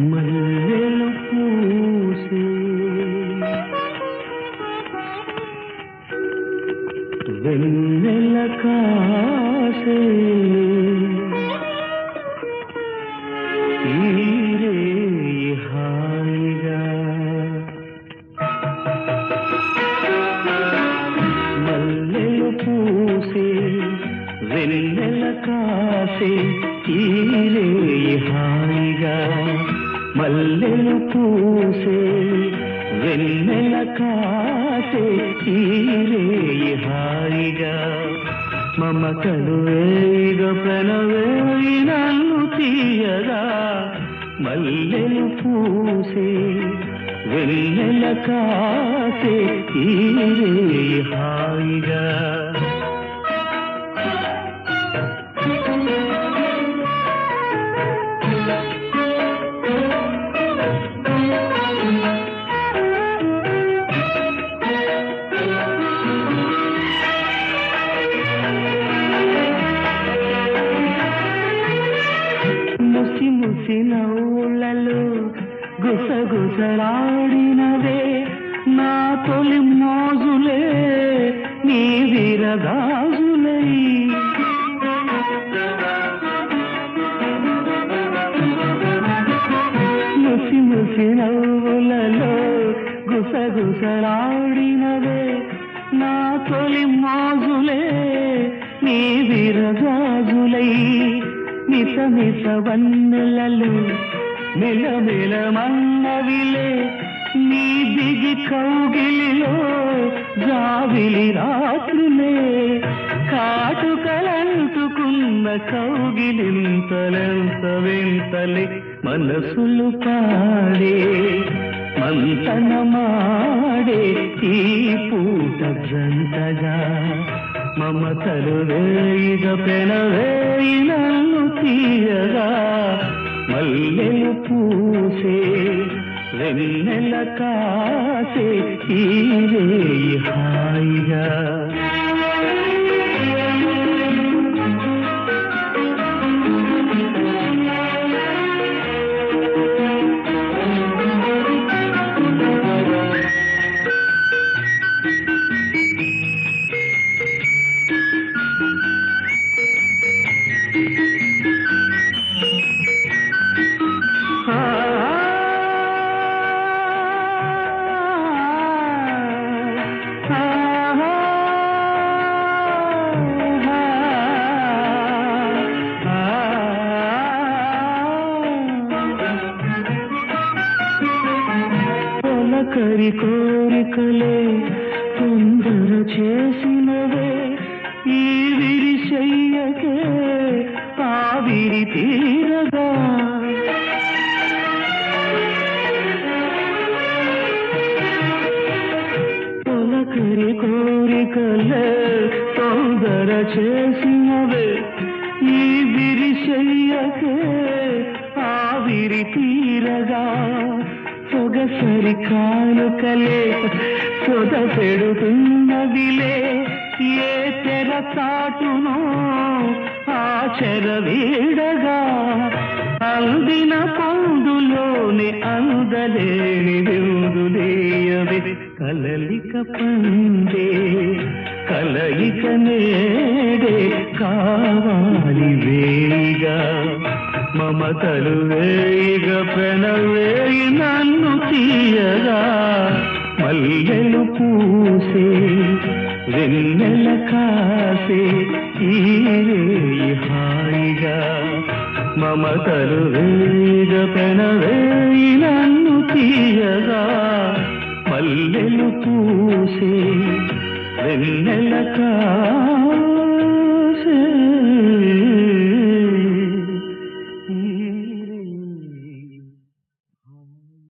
మల్లెలు పూసే వెన్నెల కాసే ఈరే హాయిగా మల్లెలు పూసే వెన్నెల కాసే ఈరే హాయిగా మల్లెలు పూసే వెన్నెల కాసే ఈరే హాయిగా మమతలు వేగ ప్రణవేయి నన్ను తీయగా మల్లెలు పూసే వెన్నెల కాసే ఈరే హాయిగా ముసి ముసి నవ్వులలో గుసగుసలాడినవే నా తొలి మోజులే నీ విరగాజులై ముసి ముసి నవ్వులలో గుసగుసలాడినవే నా తొలి మోజులే నీ విరగాజులై మిస మిస వన్నెలలో మెలమెల మన్నవిలే నీ దిగి కౌగిలిలో జావిలి రాత్రులే కాటుకలంటుకున్న కౌగిలింతలెంత వింతలే మనసులు పాడే మంతనమాడే ఈ పూట జంటగా మమతలు వేయిగ పెనవేయి నన్ను తీయగా మల్లెలు పూసే వెన్నెల కాసే ఈరే హాయిగా కరి కోరికలే తొందర చేసినవే ఈ విరిశయ్యకే ఆవిరి తీరగా తొలకరి కోరికలే తొందర చేసినవే ఈ విరిశయ్యకే ఆవిరి తీరగా సొగసరి కానుకలే సొద పెడుతున్నదిలే ఏ తెర చాటునో ఆ చెర వీడగా అందిన పొందులోని అందలేని విందులేయవి కలలిక పండే కలయిక నేడే కావాలి వేగా మమతలు వేయిగ ప్రణవేయి నన్ను తీయగా మల్లెలు పూసే వెన్నెల కాసే ఈరే హాయిగా మమతలు వేయిగ ప్రణవేయి నన్ను తీయగా మల్లెలు పూసే వెన్నెల కాసే